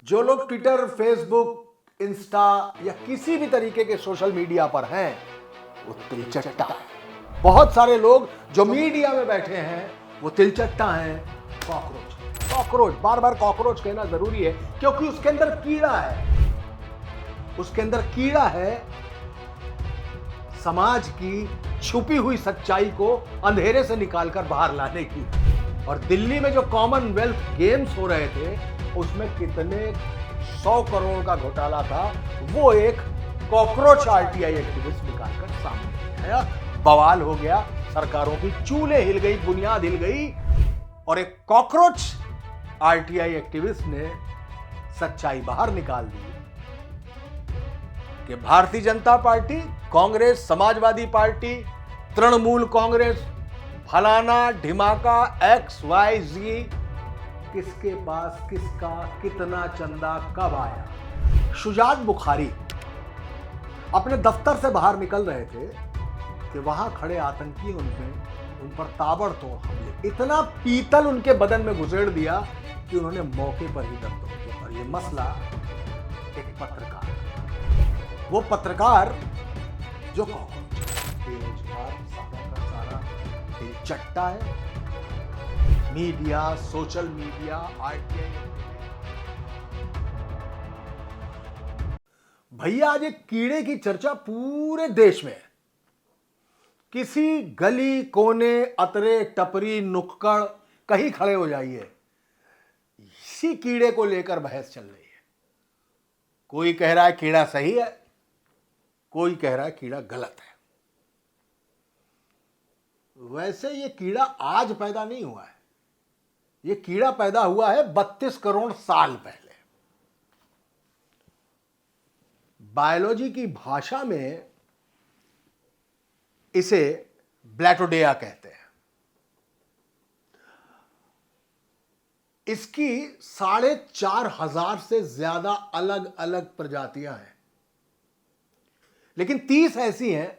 जो लोग Twitter, Facebook, Insta या किसी भी तरीके के सोशल मीडिया पर हैं वो तिलचट्टा है। बहुत सारे लोग जो मीडिया में बैठे हैं वो तिलचट्टा हैं। कॉकरोच, कॉकरोच, बार बार कॉकरोच कहना जरूरी है क्योंकि उसके अंदर कीड़ा है। उसके अंदर कीड़ा है समाज की छुपी हुई सच्चाई को अंधेरे से निकालकर बाहर लाने की। और दिल्ली में जो कॉमनवेल्थ गेम्स हो रहे थे उसमें कितने 100 करोड़ का घोटाला था, वो एक कॉकरोच आरटीआई एक्टिविस्ट निकालकर सामने आया। बवाल हो गया, सरकारों की चूल्हे हिल गई, बुनियाद हिल गई और एक कॉकरोच आरटीआई एक्टिविस्ट ने सच्चाई बाहर निकाल दी कि भारतीय जनता पार्टी, कांग्रेस, समाजवादी पार्टी, तृणमूल कांग्रेस, फलाना ढिमाका XYZ किसके पास किसका कितना चंदा कब आया। शुजात बुखारी अपने दफ्तर से बाहर निकल रहे थे कि वहां खड़े आतंकी उन पर ताबड़तोड़ हमले, इतना पीतल उनके बदन में घुसेड़ दिया कि उन्होंने मौके पर ही दम तोड़ दिया। और ये मसला एक पत्रकार, वो पत्रकार जो बेरोजगार सारा का सारा तिलचट्टा है। Media, social media, RTI. भैया आज एक कीड़े की चर्चा पूरे देश में है। किसी गली कोने, अतरे, टपरी, नुक्कड़, कहीं खड़े हो जाइए, इसी कीड़े को लेकर बहस चल रही है। कोई कह रहा है कीड़ा सही है, कोई कह रहा है कीड़ा गलत है। वैसे ये कीड़ा आज पैदा नहीं हुआ है, ये कीड़ा पैदा हुआ है 32 करोड़ साल पहले। बायोलॉजी की भाषा में इसे ब्लैटोडेया कहते हैं। इसकी 4,500 से ज्यादा अलग अलग प्रजातियां हैं, लेकिन 30 ऐसी हैं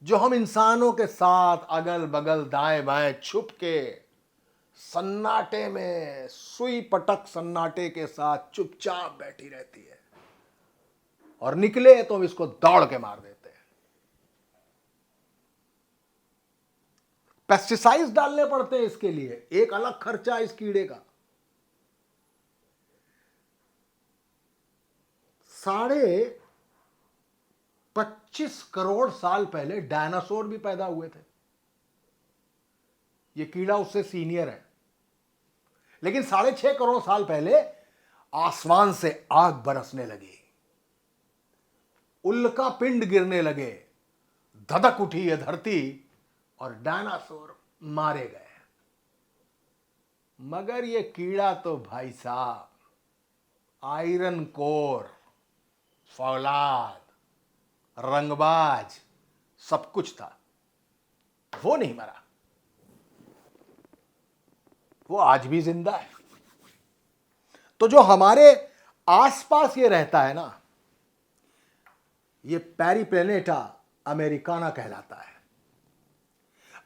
जो हम इंसानों के साथ अगल बगल दाएं बाएं छुप के सन्नाटे में, सुई पटक सन्नाटे के साथ चुपचाप बैठी रहती है और निकले तो हम इसको दौड़ के मार देते हैं। पेस्टिसाइड्स डालने पड़ते हैं इसके लिए, एक अलग खर्चा इस कीड़े का। 25 करोड़ साल पहले डायनासोर भी पैदा हुए थे। यह कीड़ा उससे सीनियर है। लेकिन 6.5 करोड़ साल पहले आसमान से आग बरसने लगी, उल्का पिंड गिरने लगे, धधक उठी यह धरती और डायनासोर मारे गए। मगर यह कीड़ा तो भाई साहब आयरन कोर, फौलाद, रंगबाज सब कुछ था, वो नहीं मरा, वो आज भी जिंदा है। तो जो हमारे आसपास ये रहता है ना, ये पेरिप्लेनेटा अमेरिकाना कहलाता है।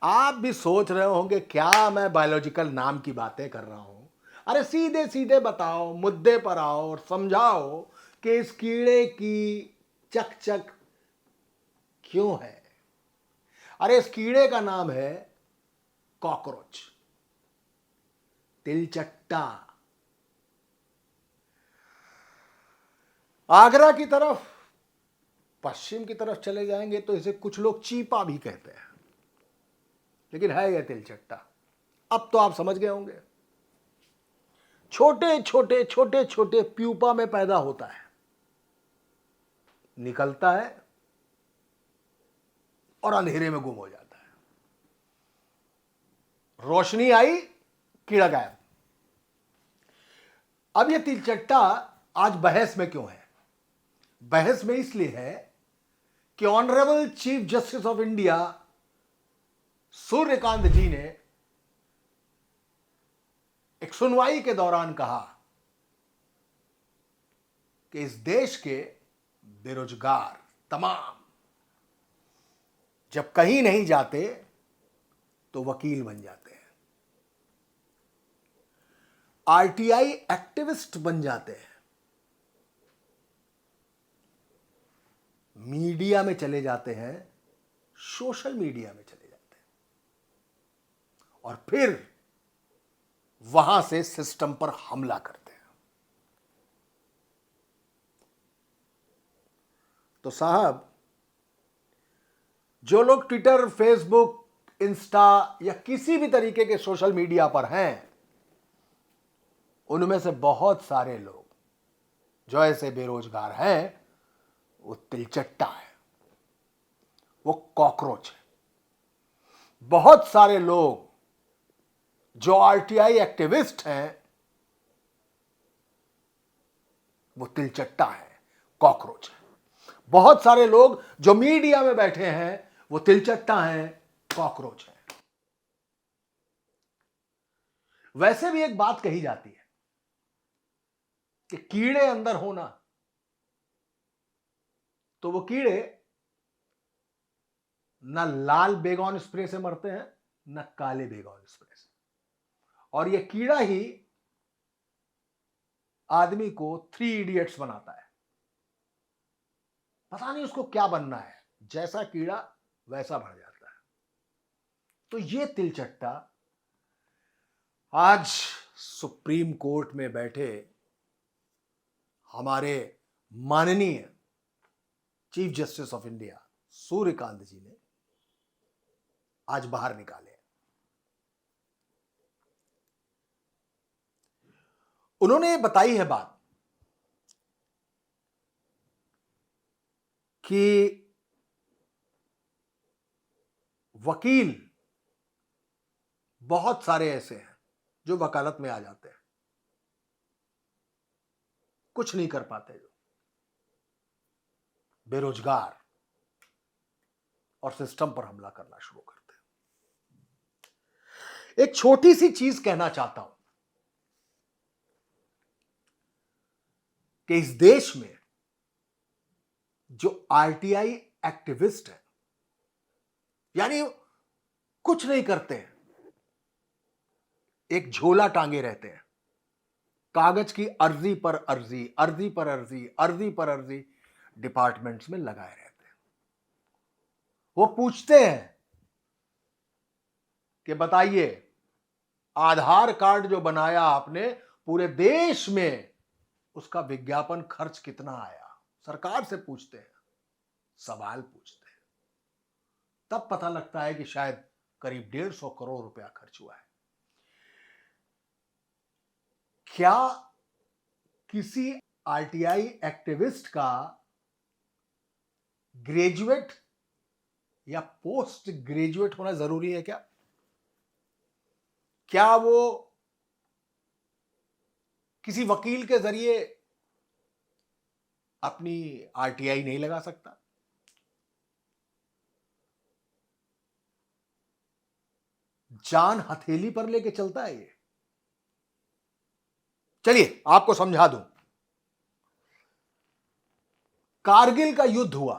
आप भी सोच रहे होंगे क्या मैं बायोलॉजिकल नाम की बातें कर रहा हूं। अरे सीधे सीधे बताओ, मुद्दे पर आओ और समझाओ कि इस कीड़े की चकचक क्यों है। अरे इस कीड़े का नाम है कॉकरोच, तिलचट्टा। आगरा की तरफ, पश्चिम की तरफ चले जाएंगे तो इसे कुछ लोग चीपा भी कहते हैं, लेकिन है यह तिलचट्टा। अब तो आप समझ गए होंगे। छोटे छोटे छोटे छोटे प्यूपा में पैदा होता है, निकलता है और अंधेरे में गुम हो जाता है। रोशनी आई, कीड़ा गायब। अब यह तिलचट्टा आज बहस में क्यों है? बहस में इसलिए है कि honourable chief justice of India Suryakant ji ने एक सुनवाई के दौरान कहा कि इस देश के बेरोजगार तमाम जब कहीं नहीं जाते तो वकील बन जाते हैं। आरटीआई एक्टिविस्ट बन जाते हैं, मीडिया में चले जाते हैं, सोशल मीडिया में चले जाते हैं और फिर वहां से सिस्टम पर हमला करते हैं। तो साहब, जो लोग ट्विटर, फेसबुक, इंस्टा या किसी भी तरीके के सोशल मीडिया पर हैं, उनमें से बहुत सारे लोग जो ऐसे बेरोजगार हैं, वो तिलचट्टा है, वो कॉकरोच है। बहुत सारे लोग जो आरटीआई एक्टिविस्ट हैं, वो तिलचट्टा है, कॉकरोच है। बहुत सारे लोग जो मीडिया में बैठे हैं, वो तिलचट्टा हैं, कॉकरोच हैं। वैसे भी एक बात कही जाती है कि कीड़े अंदर होना, तो वो कीड़े ना लाल बेगॉन स्प्रे से मरते हैं, ना काले बेगॉन स्प्रे से। और ये कीड़ा ही आदमी को 3 इडियट्स बनाता है। पता नहीं उसको क्या बनना है, जैसा कीड़ा वैसा बढ़ जाता है। तो ये तिलचट्टा आज सुप्रीम कोर्ट में बैठे हमारे माननीय chief justice of India Suryakant ji ने आज बाहर निकाले। उन्होंने बताई है बात कि वकील बहुत सारे ऐसे हैं जो वकालत में आ जाते हैं, कुछ नहीं कर पाते, जो बेरोजगार, और सिस्टम पर हमला करना शुरू करते हैं। एक छोटी सी चीज कहना चाहता हूं कि इस देश में जो आरटीआई एक्टिविस्ट है, यानी कुछ नहीं करते हैं, एक झोला टांगे रहते हैं, कागज की अर्जी पर अर्जी, अर्जी पर अर्जी, अर्जी पर अर्जी डिपार्टमेंट्स में लगाए रहते हैं। वो पूछते हैं कि बताइए, आधार कार्ड जो बनाया आपने पूरे देश में, उसका विज्ञापन खर्च कितना आया? सरकार से पूछते हैं, सवाल पूछते हैं। तब पता लगता है कि शायद करीब 150 करोड़ रुपया खर्च हुआ है। क्या किसी आरटीआई एक्टिविस्ट का ग्रेजुएट या पोस्ट ग्रेजुएट होना जरूरी है क्या? क्या वो किसी वकील के जरिए अपनी आरटीआई नहीं लगा सकता? जान हथेली पर लेके चलता है ये। चलिए आपको समझा दूं। कारगिल का युद्ध हुआ,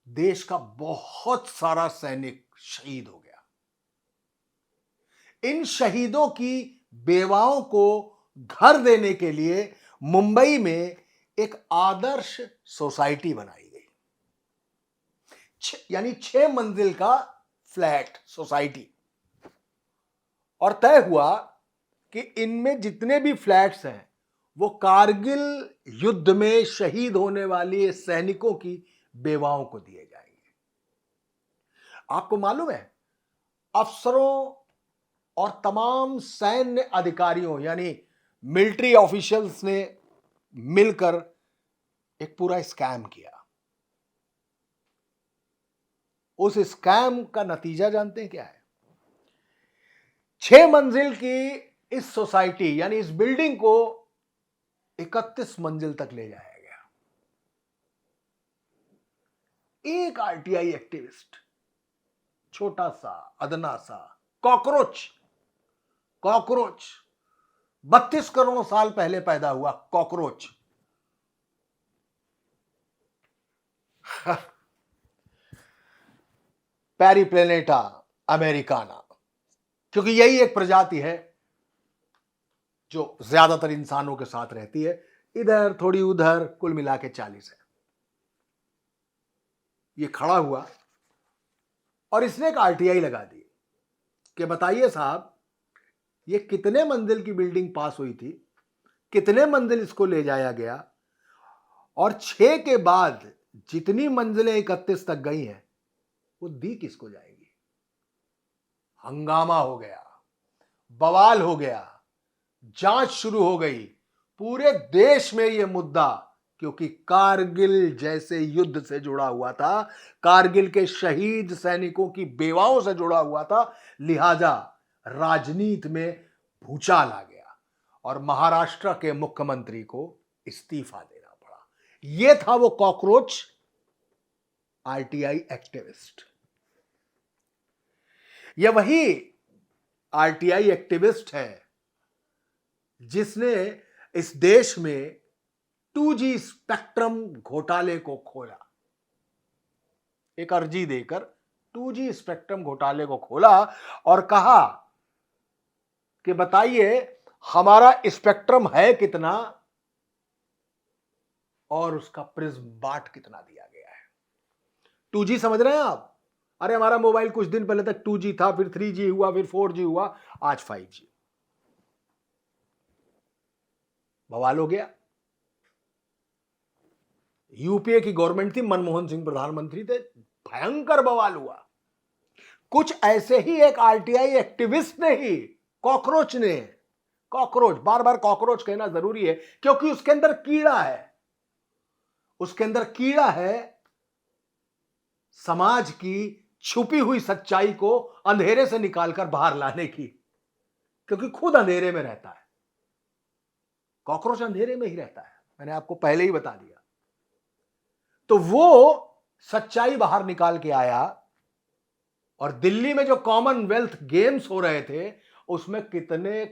देश का बहुत सारा सैनिक शहीद हो गया। इन शहीदों की बेवाओं को घर देने के लिए मुंबई में एक आदर्श सोसाइटी बनाई गई, यानी 6 मंजिल का फ्लैट सोसाइटी। और तय हुआ कि इनमें जितने भी फ्लैट्स हैं, वो कारगिल युद्ध में शहीद होने वाले सैनिकों की बेवाओं को दिए जाएंगे। आपको मालूम है, अफसरों और तमाम सैन्य अधिकारियों यानी मिलिट्री ऑफिशियल्स ने मिलकर एक पूरा स्कैम किया। उस स्कैम का नतीजा जानते हैं क्या है? 6 मंजिल की इस सोसाइटी यानी इस बिल्डिंग को 31 मंजिल तक ले जाया गया। एक आरटीआई एक्टिविस्ट, छोटा सा अदना सा कॉकरोच, 32 करोड़ साल पहले पैदा हुआ कॉकरोच, पेरिप्लेनेटा अमेरिकाना, क्योंकि यही एक प्रजाति है जो ज्यादातर इंसानों के साथ रहती है, इधर थोड़ी उधर, कुल मिला के 40 है। ये खड़ा हुआ और इसने एक आरटीआई लगा दी कि बताइए साहब, ये कितने मंजिल की बिल्डिंग पास हुई थी, कितने मंजिल इसको ले जाया गया, और 6 के बाद जितनी मंजिलें 31 तक गई हैं वो दी किसको जाएगी। हंगामा हो गया, बवाल हो गया, जांच शुरू हो गई पूरे देश में ये मुद्दा, क्योंकि कारगिल जैसे युद्ध से जुड़ा हुआ था, कारगिल के शहीद सैनिकों की बेवाओं से जुड़ा हुआ था, लिहाजा राजनीति में भूचाल आ गया और महाराष्ट्र के मुख्यमंत्री को इस्तीफा देना पड़ा। यह था वो कॉकरोच आरटीआई एक्टिविस्ट। यह वही आरटीआई एक्टिविस्ट है जिसने इस देश में 2G स्पेक्ट्रम घोटाले को खोला। एक अर्जी देकर 2G स्पेक्ट्रम घोटाले को खोला और कहा कि बताइए हमारा स्पेक्ट्रम है कितना और उसका प्रिज्म बाट कितना दिया गया है। 2G समझ रहे हैं आप? अरे हमारा मोबाइल कुछ दिन पहले तक 2G था, फिर 3G हुआ, फिर 4G हुआ, आज 5G। बवाल हो गया। यूपीए की गवर्नमेंट थी, मनमोहन सिंह प्रधानमंत्री थे, भयंकर बवाल हुआ। कुछ ऐसे ही एक आरटीआई एक्टिविस्ट ने ही, कॉकरोच ने, कॉकरोच, बार बार कॉकरोच कहना जरूरी है क्योंकि उसके अंदर कीड़ा है, उसके अंदर कीड़ा है समाज की छुपी हुई सच्चाई को अंधेरे से निकालकर बाहर लाने की, क्योंकि खुद अंधेरे में रहता है। कॉकरोच अंधेरे में ही रहता है, मैंने आपको पहले ही बता दिया। तो वो सच्चाई बाहर निकाल के आया और दिल्ली में जो कॉमनवेल्थ गेम्स हो रहे थे उसमें कितने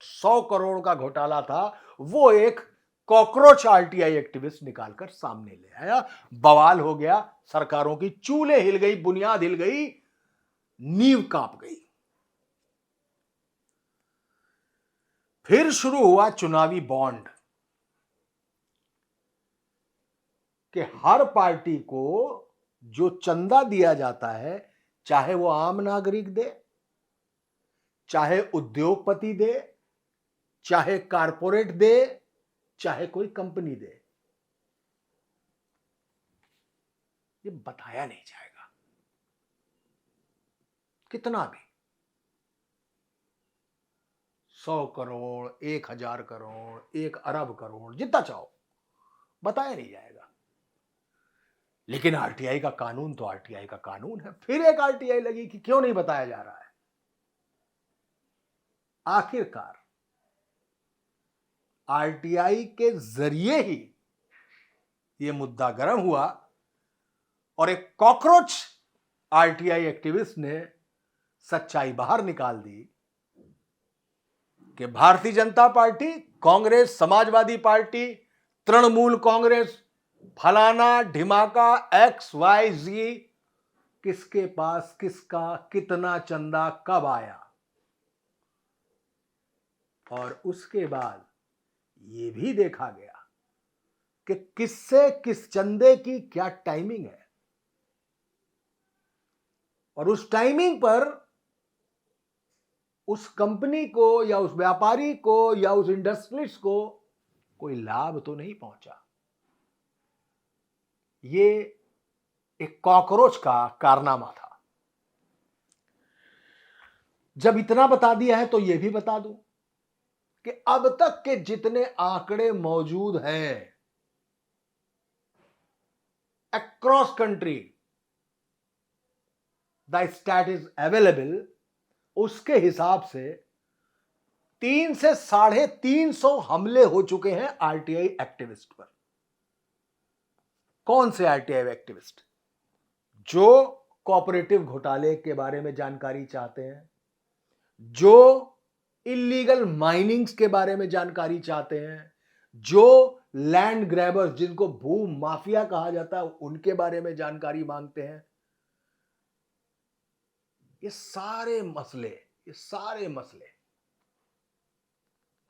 100 करोड़ का घोटाला था, वो एक कॉकरोच आरटीआई एक्टिविस्ट निकालकर सामने ले आया। बवाल हो गया, सरकारों की चूल्हे हिल गई, बुनियाद हिल गई, नींव कांप गई। फिर शुरू हुआ चुनावी बॉन्ड कि हर पार्टी को जो चंदा दिया जाता है, चाहे वो आम नागरिक दे, चाहे उद्योगपति दे, चाहे कारपोरेट दे, चाहे कोई कंपनी दे, ये बताया नहीं जाएगा कितना भी। 100 करोड़, 1000 करोड़, 1 अरब करोड़, जितना चाहो, बताया नहीं जाएगा। लेकिन आरटीआई का कानून तो आरटीआई का कानून है। फिर एक आरटीआई लगी कि क्यों नहीं बताया जा रहा है। आखिरकार आरटीआई के जरिए ही यह मुद्दा गर्म हुआ और एक कॉकरोच आरटीआई एक्टिविस्ट ने सच्चाई बाहर निकाल दी कि भारतीय जनता पार्टी, कांग्रेस, समाजवादी पार्टी, तृणमूल कांग्रेस, फलाना ढिमाका XYZ, किसके पास किसका कितना चंदा कब आया। और उसके बाद यह भी देखा गया कि किससे किस चंदे की क्या टाइमिंग है, और उस टाइमिंग पर उस कंपनी को या उस व्यापारी को या उस इंडस्ट्रियलिस्ट को कोई लाभ तो नहीं पहुंचा। ये एक कॉकरोच का कारनामा था। जब इतना बता दिया है तो यह भी बता दूं कि अब तक के जितने आंकड़े मौजूद हैं across country, the stat is available, उसके हिसाब से 3 से 350 हमले हो चुके हैं आरटीआई एक्टिविस्ट पर। कौन से आरटीआई एक्टिविस्ट? जो कोऑपरेटिव घोटाले के बारे में जानकारी चाहते हैं, जो इलीगल माइनिंग्स के बारे में जानकारी चाहते हैं, जो लैंड ग्रैबर्स, जिनको भू माफिया कहा जाता है, उनके बारे में जानकारी मांगते हैं। ये सारे मसले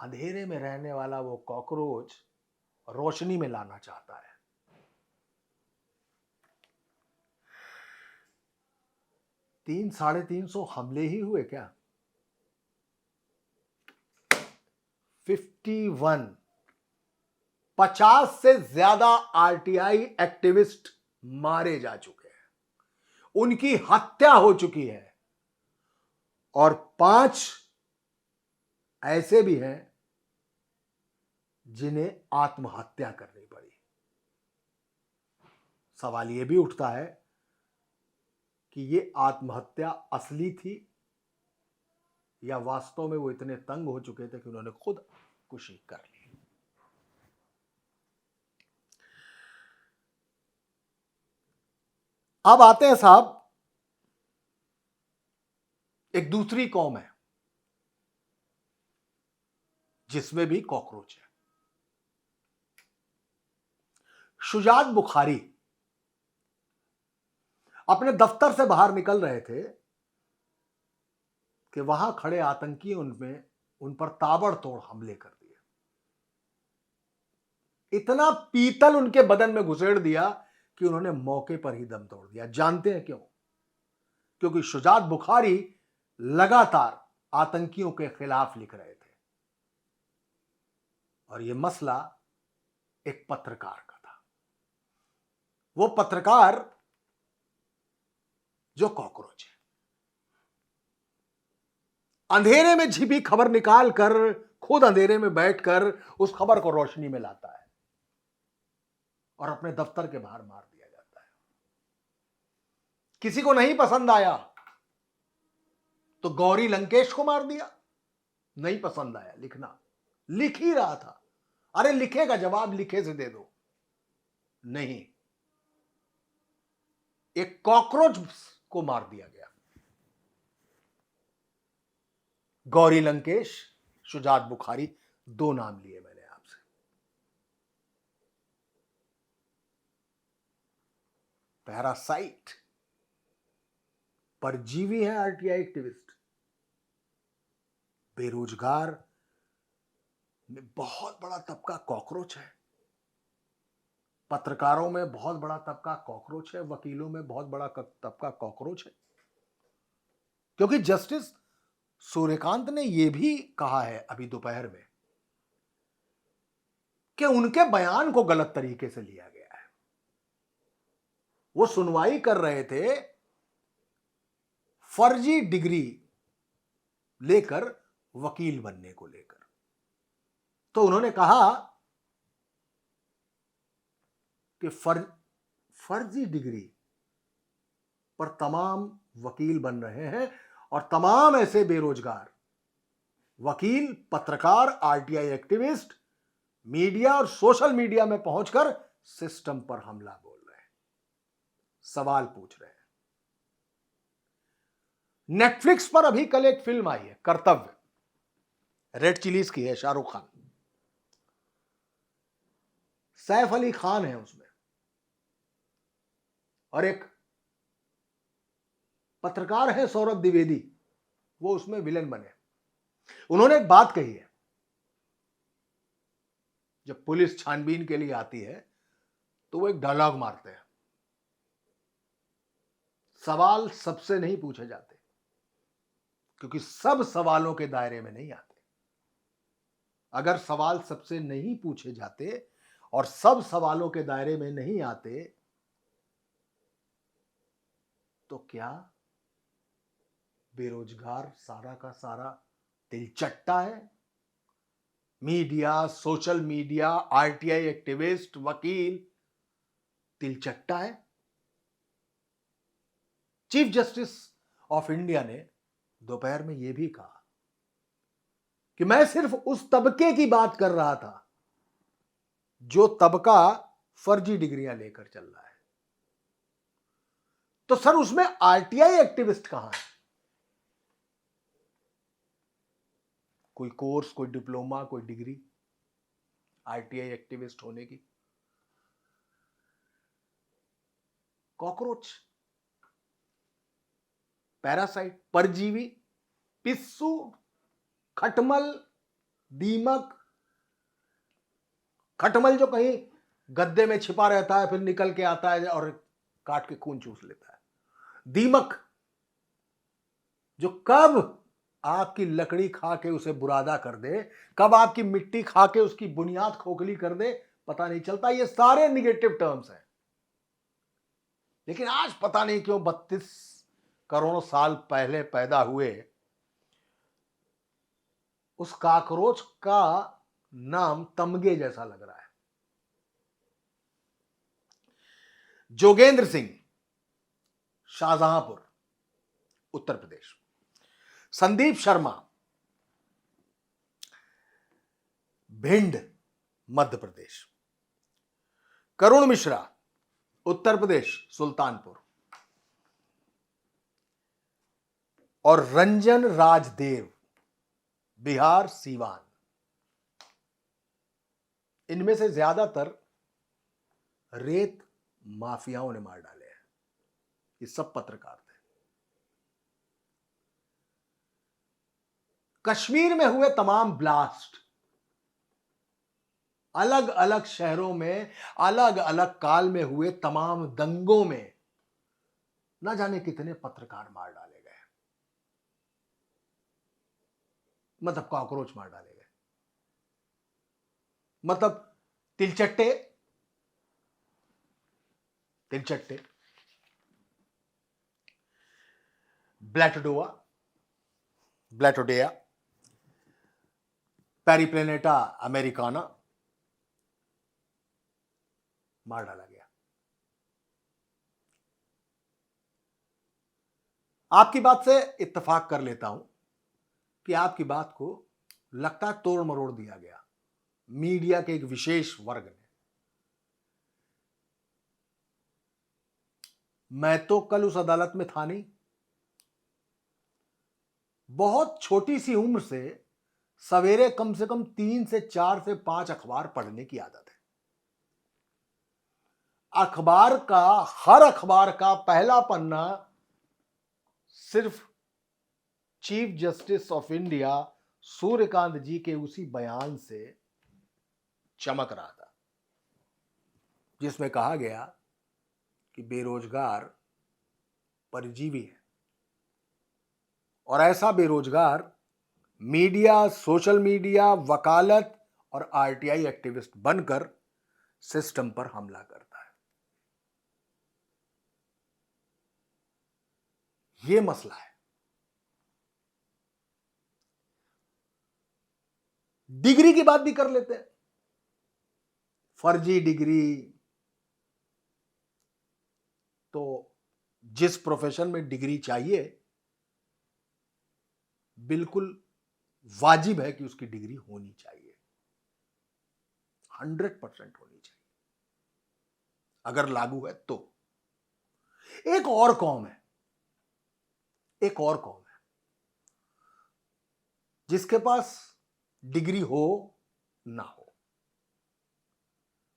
अंधेरे में रहने वाला वो कॉकरोच रोशनी में लाना चाहता है। तीन 350 हमले ही हुए क्या? 51, 50 से ज्यादा आरटीआई एक्टिविस्ट मारे जा चुके हैं, उनकी हत्या हो चुकी है, और 5 ऐसे भी हैं जिन्हें आत्महत्या करनी पड़ी। सवाल यह भी उठता है कि ये आत्महत्या असली थी या वास्तव में वो इतने तंग हो चुके थे कि उन्होंने खुद खुशी कर ली। अब आते हैं साहब, एक दूसरी कौम है जिसमें भी कॉकरोच है। शुजात बुखारी अपने दफ्तर से बाहर निकल रहे थे कि वहां खड़े आतंकियों उन पर ताबड़तोड़ हमले कर दिए। इतना पीतल उनके बदन में घुसेड़ दिया कि उन्होंने मौके पर ही दम तोड़ दिया। जानते हैं क्यों? क्योंकि शुजात बुखारी लगातार आतंकियों के खिलाफ लिख रहे थे, और यह मसला एक पत्रकार का था। वो पत्रकार जो कॉकरोच है, अंधेरे में छिपी खबर निकाल कर खुद अंधेरे में बैठकर उस खबर को रोशनी में लाता है और अपने दफ्तर के बाहर मार दिया जाता है। किसी को नहीं पसंद आया तो गौरी लंकेश को मार दिया। नहीं पसंद आया, लिखना, लिख ही रहा था। अरे लिखेगा, जवाब लिखे से दे दो। नहीं, एक कॉकरोच को मार दिया गया। गौरी लंकेश, शुजात बुखारी, 2 नाम लिए मैंने आपसे। पैरासाइट, परजीवी है आरटीआई एक्टिविस्ट। बेरोजगार में बहुत बड़ा तबका कॉकरोच है, पत्रकारों में बहुत बड़ा तबका कॉकरोच है, वकीलों में बहुत बड़ा तबका कॉकरोच है। क्योंकि जस्टिस सूर्यकांत ने यह भी कहा है अभी दोपहर में कि उनके बयान को गलत तरीके से लिया गया है। वो सुनवाई कर रहे थे फर्जी डिग्री लेकर वकील बनने को लेकर, तो उन्होंने कहा कि फर्जी डिग्री पर तमाम वकील बन रहे हैं, और तमाम ऐसे बेरोजगार वकील, पत्रकार, आरटीआई एक्टिविस्ट मीडिया और सोशल मीडिया में पहुंचकर सिस्टम पर हमला बोल रहे हैं, सवाल पूछ रहे हैं। नेटफ्लिक्स पर अभी कल एक फिल्म आई है, कर्तव्य, रेड चिलीज की है, शाहरुख खान, सैफ अली खान है उसमें, और एक पत्रकार है सौरभ द्विवेदी, वो उसमें विलेन बने। उन्होंने एक बात कही है, जब पुलिस छानबीन के लिए आती है तो वो एक डायलॉग मारते हैं, सवाल सबसे नहीं पूछे जाते क्योंकि सब सवालों के दायरे में नहीं आते। अगर सवाल सबसे नहीं पूछे जाते और सब सवालों के दायरे में नहीं आते तो क्या बेरोजगार सारा का सारा तिलचट्टा है? Media, social media, RTI activist, वकील तिलचट्टा है? चीफ जस्टिस ऑफ इंडिया ने दोपहर में यह भी कहा कि मैं सिर्फ उस तबके की बात कर रहा था जो तबका फर्जी डिग्रियां लेकर चल रहा है। तो सर उसमें आरटीआई एक्टिविस्ट कहां है? कोई कोर्स, कोई डिप्लोमा, कोई डिग्री आरटीआई एक्टिविस्ट होने की? कॉकरोच, पैरासाइट, परजीवी, पिस्सू, खटमल, दीमक, खटमल जो कहीं गद्दे में छिपा रहता है फिर निकल के आता है और काट के खून चूस लेता है। दीमक जो कब आपकी लकड़ी खा के उसे बुरादा कर दे, कब आपकी मिट्टी खा के उसकी बुनियाद खोखली कर दे, पता नहीं चलता। ये सारे निगेटिव टर्म्स हैं। लेकिन आज पता नहीं क्यों 32 करोड़ साल पहले पैदा हुए उस काकरोच का नाम तमगे जैसा लग रहा है। जोगेंद्र सिंह, शाहजहांपुर, उत्तर प्रदेश। संदीप शर्मा, भिंड, मध्य प्रदेश। करुण मिश्रा, उत्तर प्रदेश, सुल्तानपुर। और रंजन राजदेव, बिहार, सीवान। इनमें से ज्यादातर रेत माफियाओं ने मार डाले हैं। ये सब पत्रकार थे। कश्मीर में हुए तमाम ब्लास्ट, अलग अलग शहरों में अलग अलग काल में हुए तमाम दंगों में ना जाने कितने पत्रकार मार डाले गए, मतलब कॉकरोच मार डाले गए, मतलब तिलचट्टे, ब्लैटोडेया, पेरिप्लेनेटा अमेरिकाना मार डाला गया। आपकी बात से इत्तेफाक कर लेता हूं कि आपकी बात को लगता है तोड़ मरोड़ दिया गया मीडिया के एक विशेष वर्ग ने। मैं तो कल उस अदालत में था नहीं। बहुत छोटी सी उम्र से सवेरे कम से कम 3 से 4 से 5 अखबार पढ़ने की आदत है। हर अखबार का पहला पन्ना सिर्फ chief justice of India Suryakant ji के उसी बयान से चमक रहा था, जिसमें कहा गया कि बेरोजगार परजीवी है और ऐसा बेरोजगार मीडिया, सोशल मीडिया, वकालत और आरटीआई एक्टिविस्ट बनकर सिस्टम पर हमला करता है। यह मसला है। डिग्री की बात भी कर लेते हैं। फर्जी डिग्री तो जिस प्रोफेशन में डिग्री चाहिए बिल्कुल वाजिब है कि उसकी डिग्री होनी चाहिए, 100% होनी चाहिए अगर लागू है तो। एक और कौम है जिसके पास डिग्री हो ना हो,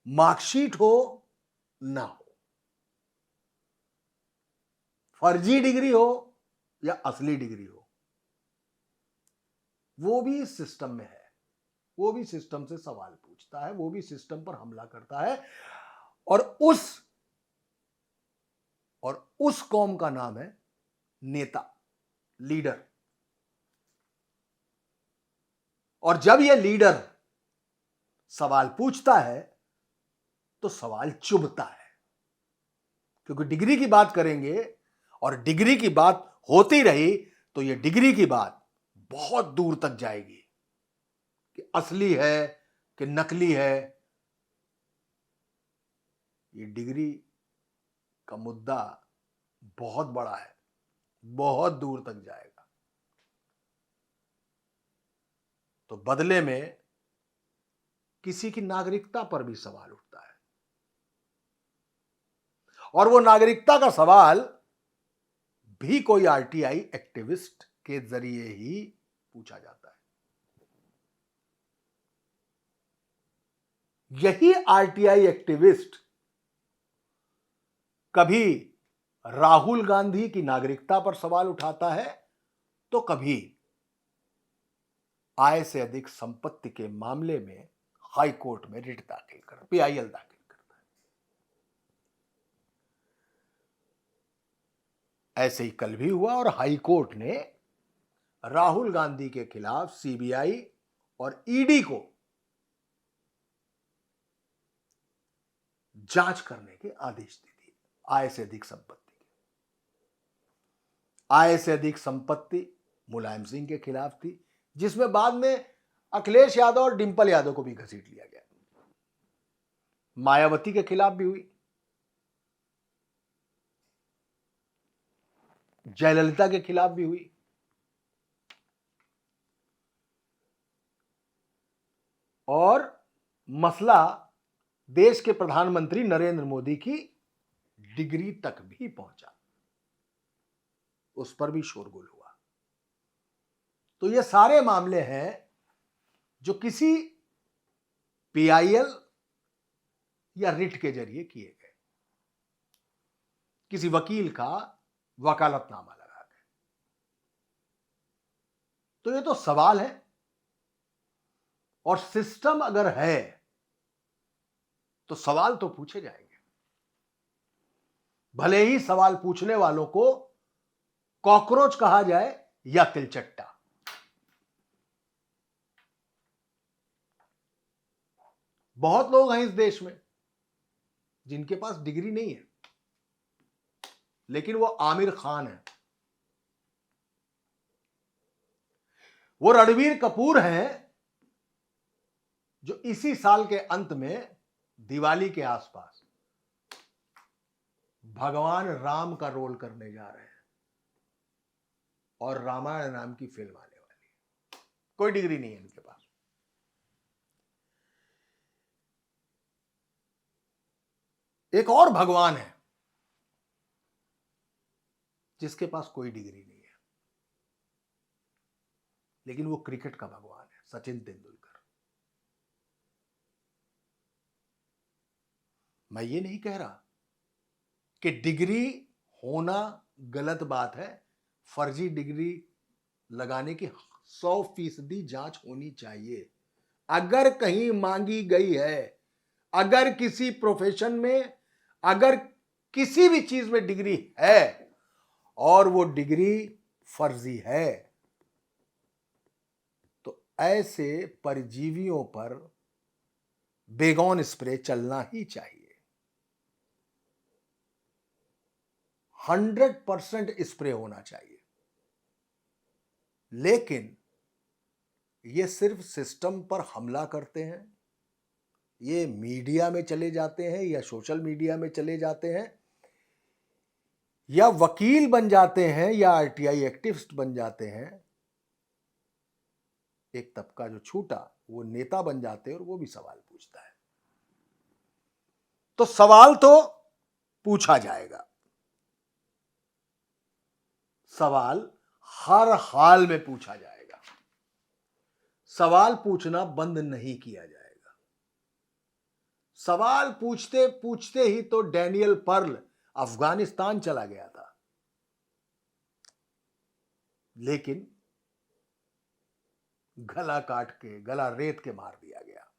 मार्कशीट हो ना हो, फर्जी डिग्री हो या असली डिग्री हो, वो भी इस सिस्टम में है, वो भी सिस्टम से सवाल पूछता है, वो भी सिस्टम पर हमला करता है। और उस कौम का नाम है नेता, लीडर। और जब यह लीडर सवाल पूछता है तो सवाल चुभता है, क्योंकि डिग्री की बात करेंगे और डिग्री की बात होती रही तो यह डिग्री की बात बहुत दूर तक जाएगी कि असली है कि नकली है। ये डिग्री का मुद्दा बहुत बड़ा है, बहुत दूर तक जाएगा। तो बदले में किसी की नागरिकता पर भी सवाल उठता है, और वो नागरिकता का सवाल भी कोई आरटीआई एक्टिविस्ट के जरिए ही पूछा जाता है। यही आरटीआई एक्टिविस्ट कभी राहुल गांधी की नागरिकता पर सवाल उठाता है तो कभी आय से अधिक संपत्ति के मामले में हाई कोर्ट में रिट दाखिल कर पीआईएल दाखिल करता है। ऐसे ही कल भी हुआ और हाई कोर्ट ने राहुल गांधी के खिलाफ सीबीआई और ईडी को जांच करने के आदेश दे दिए। आय से अधिक संपत्ति, आय से अधिक संपत्ति मुलायम सिंह के खिलाफ थी, जिसमें बाद में अखिलेश यादव और डिंपल यादव को भी घसीट लिया गया। मायावती के खिलाफ भी हुई, जयललिता के खिलाफ भी हुई, और मसला देश के प्रधानमंत्री नरेंद्र मोदी की डिग्री तक भी पहुंचा, उस पर भी शोरगुल हुआ। तो ये सारे मामले हैं जो किसी पीआईएल या रिट के जरिए किए गए, किसी वकील का वकालतनामा लगा के। तो ये तो सवाल है, और सिस्टम अगर है तो सवाल तो पूछे जाएंगे, भले ही सवाल पूछने वालों को कॉकरोच कहा जाए या तिलचट्टा। बहुत लोग हैं इस देश में जिनके पास डिग्री नहीं है, लेकिन वो आमिर खान है, वो रणबीर कपूर हैं, जो इसी साल के अंत में दिवाली के आसपास भगवान राम का रोल करने जा रहे हैं, और रामायण नाम की फिल्म आने वाली है। कोई डिग्री नहीं है इनके पास। एक और भगवान है जिसके पास कोई डिग्री नहीं है, लेकिन वो क्रिकेट का भगवान है, सचिन तेंदुलकर। मैं ये नहीं कह रहा कि डिग्री होना गलत बात है, फर्जी डिग्री लगाने की 100% जांच होनी चाहिए। अगर कहीं मांगी गई है, अगर किसी प्रोफेशन में, अगर किसी भी चीज में डिग्री है और वो डिग्री फर्जी है, तो ऐसे परजीवियों पर बेगोन स्प्रे चलना ही चाहिए। 100% स्प्रे होना चाहिए। लेकिन ये सिर्फ सिस्टम पर हमला करते हैं, ये मीडिया में चले जाते हैं या सोशल मीडिया में चले जाते हैं, या वकील बन जाते हैं, या आरटीआई एक्टिविस्ट बन जाते हैं। एक तबका जो छूटा वो नेता बन जाते हैं और वो भी सवाल पूछता है। तो सवाल तो पूछा जाएगा, सवाल हर हाल में पूछा जाएगा, सवाल पूछना बंद नहीं किया जाएगा। सवाल पूछते पूछते ही तो डैनियल पर्ल अफगानिस्तान चला गया था, लेकिन गला काट के, गला रेत के मार दिया गया।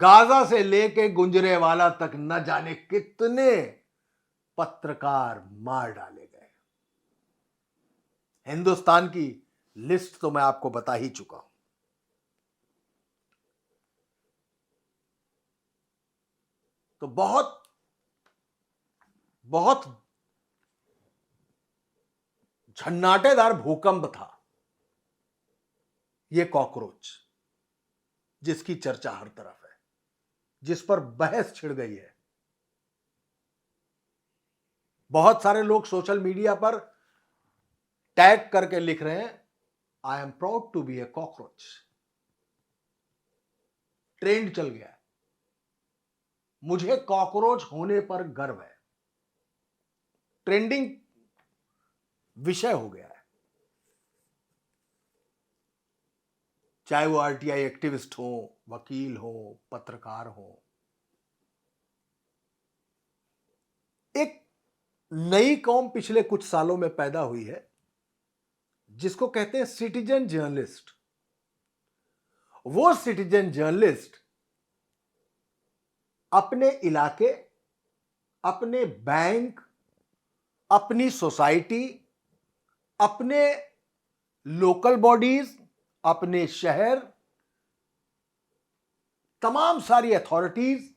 गाजा से लेके गुंजरेवाला तक न जाने कितने पत्रकार मार डाले गए। हिंदुस्तान की लिस्ट तो मैं आपको बता ही चुका हूं। तो बहुत बहुत झन्नाटेदार भूकंप था ये कॉकरोच, जिसकी चर्चा हर तरफ है, जिस पर बहस छिड़ गई है। बहुत सारे लोग सोशल मीडिया पर टैग करके लिख रहे हैं, I am proud to be a cockroach. Trend चल गया है, मुझे कॉकरोच होने पर गर्व है, ट्रेंडिंग विषय हो गया है। चाहे वो आरटीआई एक्टिविस्ट हो, वकील हो, पत्रकार हो। एक नई कौम पिछले कुछ सालों में पैदा हुई है जिसको कहते हैं सिटीजन जर्नलिस्ट, वो सिटीजन जर्नलिस्ट अपने इलाके, अपने बैंक, अपनी सोसाइटी, अपने लोकल बॉडीज, अपने शहर, तमाम सारी अथॉरिटीज,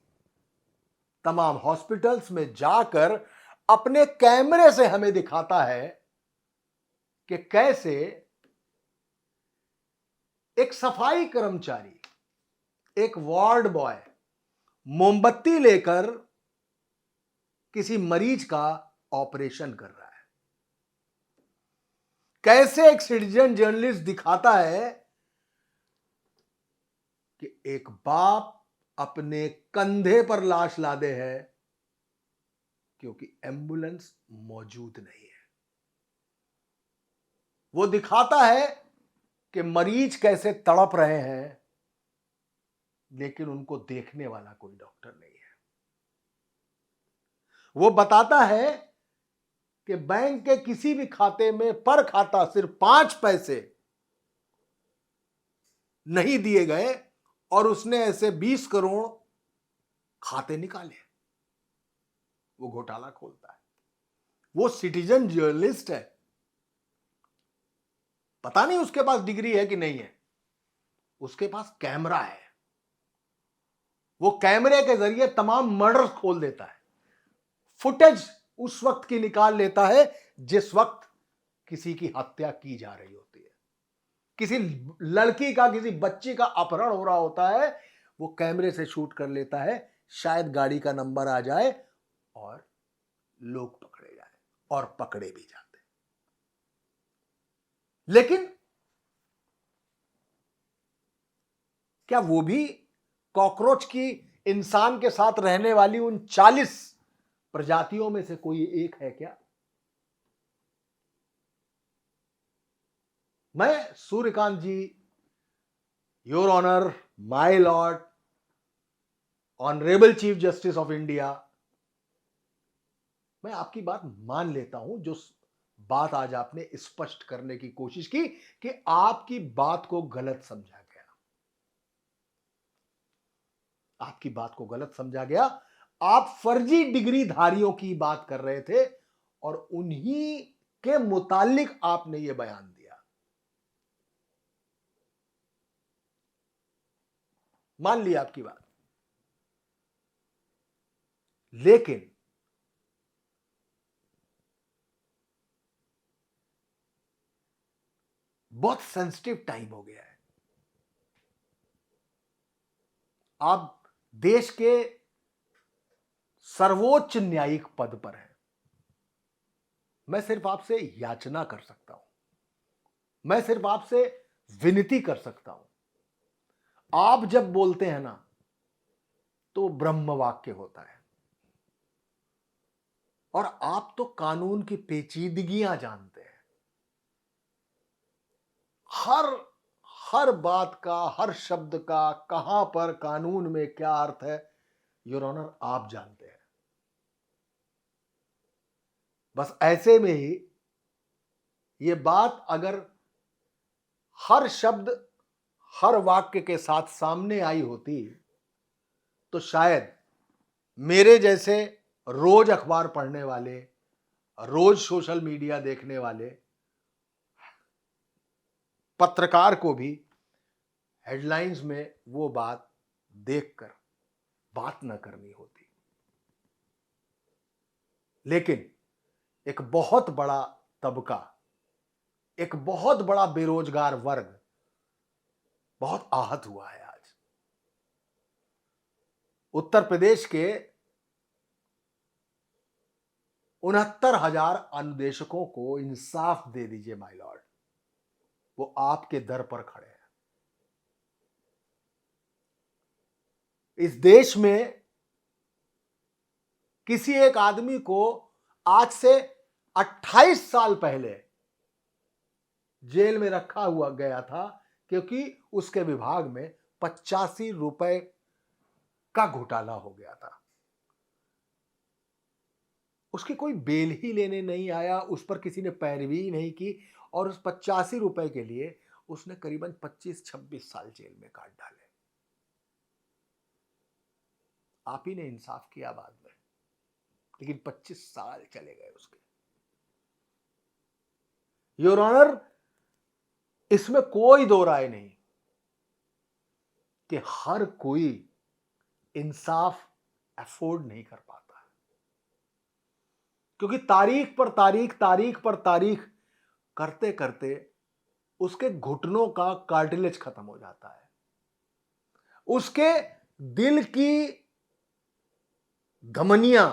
तमाम हॉस्पिटल्स में जाकर अपने कैमरे से हमें दिखाता है कि कैसे एक सफाई कर्मचारी, एक वार्ड बॉय मोमबत्ती लेकर किसी मरीज का ऑपरेशन कर रहा है। कैसे एक सिटीजन जर्नलिस्ट दिखाता है कि एक बाप अपने कंधे पर लाश लादे है क्योंकि एम्बुलेंस मौजूद नहीं है। वो दिखाता है कि मरीज कैसे तड़प रहे हैं लेकिन उनको देखने वाला कोई डॉक्टर नहीं है। वो बताता है कि बैंक के किसी भी खाते में पर खाता सिर्फ 5 पैसे नहीं दिए गए और उसने ऐसे 20 करोड़ खाते निकाले। वो घोटाला खोलता है। वो सिटीजन जर्नलिस्ट है। पता नहीं उसके पास डिग्री है कि नहीं है, उसके पास कैमरा है। वो कैमरे के जरिए तमाम मर्डर खोल देता है। फुटेज उस वक्त की निकाल लेता है जिस वक्त किसी की हत्या की जा रही होती है, किसी लड़की का, किसी बच्ची का अपहरण हो रहा होता है। वो कैमरे से शूट कर लेता है, शायद गाड़ी का नंबर आ जाए और लोग पकड़े जाए, और पकड़े भी जाते। लेकिन क्या वो भी कॉकरोच की इंसान के साथ रहने वाली उन 40 प्रजातियों में से कोई एक है क्या? मैं Suryakant ji, your honour, my lord, honourable chief justice of India, मैं आपकी बात मान लेता हूं। जो बात आज आपने स्पष्ट करने की कोशिश की कि आपकी बात को गलत समझा गया, आपकी बात को गलत समझा गया। आप फर्जी डिग्री धारियों की बात कर रहे थे और उन्हीं के मुतालिक आपने यह बयान दिया। मान लिया आपकी बात, लेकिन बहुत सेंसिटिव टाइम हो गया है। आप देश के सर्वोच्च न्यायिक पद पर हैं। मैं सिर्फ आपसे याचना कर सकता हूं, मैं सिर्फ आपसे विनती कर सकता हूं। आप जब बोलते हैं ना तो ब्रह्म वाक्य होता है, और आप तो कानून की पेचीदगियां जानते हैं। हर हर बात का, हर शब्द का कहां पर कानून में क्या अर्थ है, योर ऑनर, आप जानते हैं। बस ऐसे में ही ये बात अगर हर शब्द, हर वाक्य के साथ सामने आई होती तो शायद मेरे जैसे रोज अखबार पढ़ने वाले, रोज सोशल मीडिया देखने वाले पत्रकार को भी हेडलाइंस में वो बात देखकर बात न करनी होती। लेकिन एक बहुत बड़ा तबका, एक बहुत बड़ा बेरोजगार वर्ग बहुत आहत हुआ है। आज उत्तर प्रदेश के 69,000 अनुदेशकों को इंसाफ दे दीजिए माय लॉर्ड, वो आपके दर पर खड़े हैं। इस देश में किसी एक आदमी को आज से 28 साल पहले जेल में रखा हुआ गया था क्योंकि उसके विभाग में 85 रुपए का घोटाला हो गया था। उसकी कोई बेल ही लेने नहीं आया, उस पर किसी ने पैरवी ही नहीं की, और उस 85 रुपए के लिए उसने करीबन 25-26 साल जेल में काट डाले। आप ही ने इंसाफ किया बाद में, लेकिन 25 साल चले गए उसके। योर ऑनर, इसमें कोई दो राय नहीं कि हर कोई इंसाफ अफोर्ड नहीं कर पाता, क्योंकि तारीख पर तारीख, तारीख पर तारीख करते करते उसके घुटनों का कार्टिलेज खत्म हो जाता है, उसके दिल की धमनियां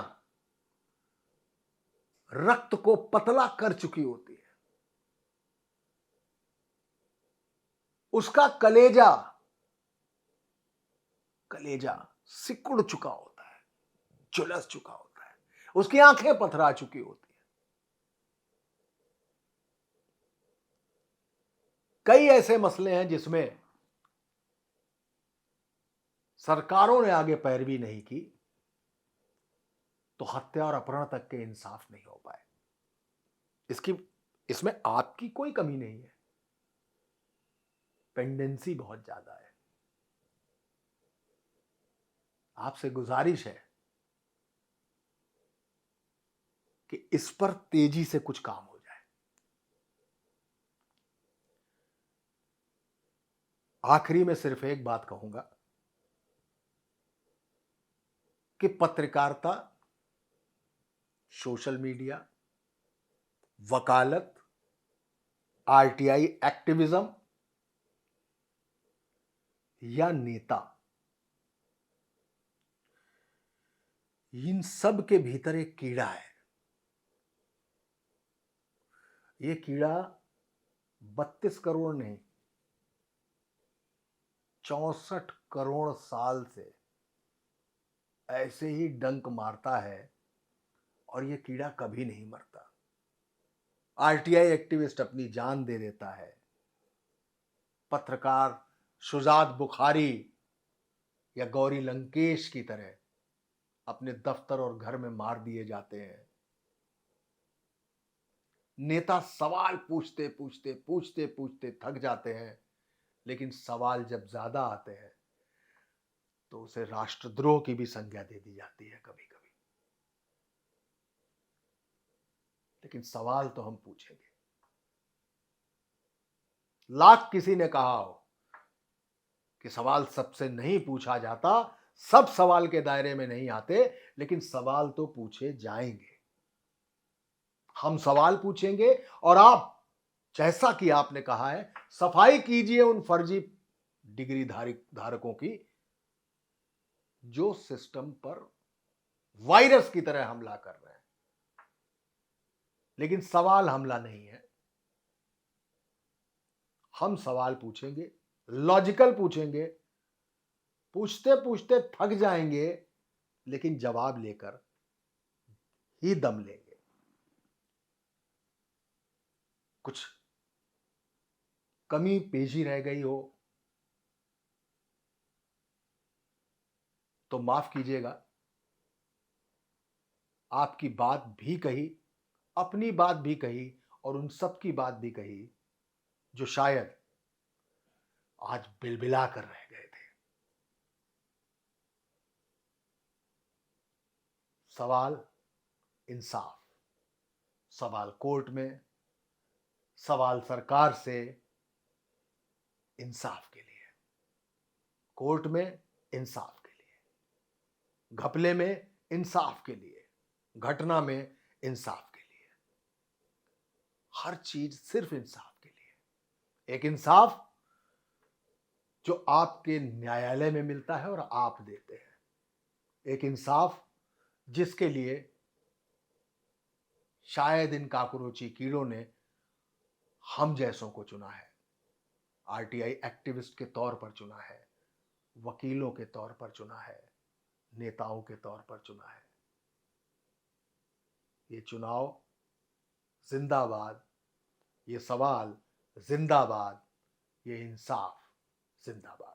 रक्त को पतला कर चुकी होती है, उसका कलेजा सिकुड़ चुका होता है, झुलस चुका होता है, उसकी आंखें पथरा चुकी होती है। कई ऐसे मसले हैं जिसमें सरकारों ने आगे पैरवी नहीं की, तो हत्या और अपहरण तक के इंसाफ नहीं हो पाए। इसमें आपकी कोई कमी नहीं है, पेंडेंसी बहुत ज्यादा है। आपसे गुजारिश है कि इस पर तेजी से कुछ काम हो जाए। आखिरी में सिर्फ एक बात कहूंगा कि पत्रकारिता, सोशल मीडिया, वकालत, आरटीआई एक्टिविज्म या नेता, इन सब के भीतर एक कीड़ा है। ये कीड़ा 32 करोड़ नहीं, 64 करोड़ साल से ऐसे ही डंक मारता है, और ये कीड़ा कभी नहीं मरता। आरटीआई एक्टिविस्ट अपनी जान दे देता है, पत्रकार शुजात बुखारी या गौरी लंकेश की तरह अपने दफ्तर और घर में मार दिए जाते हैं। नेता सवाल पूछते पूछते पूछते पूछते थक जाते हैं, लेकिन सवाल जब ज्यादा आते हैं तो उसे राष्ट्रद्रोह की भी संज्ञा दे दी जाती है कभी कभी। लेकिन सवाल तो हम पूछेंगे। लाख किसी ने कहा हो कि सवाल सबसे नहीं पूछा जाता, सब सवाल के दायरे में नहीं आते, लेकिन सवाल तो पूछे जाएंगे। हम सवाल पूछेंगे, और आप, जैसा कि आपने कहा है, सफाई कीजिए उन फर्जी डिग्री धारकों की जो सिस्टम पर वायरस की तरह हमला कर रहे हैं। लेकिन सवाल हमला नहीं है। हम सवाल पूछेंगे, लॉजिकल पूछेंगे, पूछते पूछते थक जाएंगे, लेकिन जवाब लेकर ही दम लेंगे। कुछ कमी पेशी रह गई हो तो माफ कीजिएगा। आपकी बात भी कही, अपनी बात भी कही, और उन सब की बात भी कही जो शायद आज बिलबिला कर रह गए थे। सवाल इंसाफ, सवाल कोर्ट में, सवाल सरकार से इंसाफ के लिए, कोर्ट में इंसाफ के लिए, घपले में इंसाफ के लिए, घटना में इंसाफ के लिए, हर चीज सिर्फ इंसाफ के लिए। एक इंसाफ जो आपके न्यायालय में मिलता है और आप देते हैं। एक इंसाफ जिसके लिए शायद इन काकरोची कीड़ों ने हम जैसों को चुना है, आरटीआई एक्टिविस्ट के तौर पर चुना है, वकीलों के तौर पर चुना है, नेताओं के तौर पर चुना है। ये चुनाव जिंदाबाद, ये सवाल जिंदाबाद, ये इंसाफ जिंदाबाद।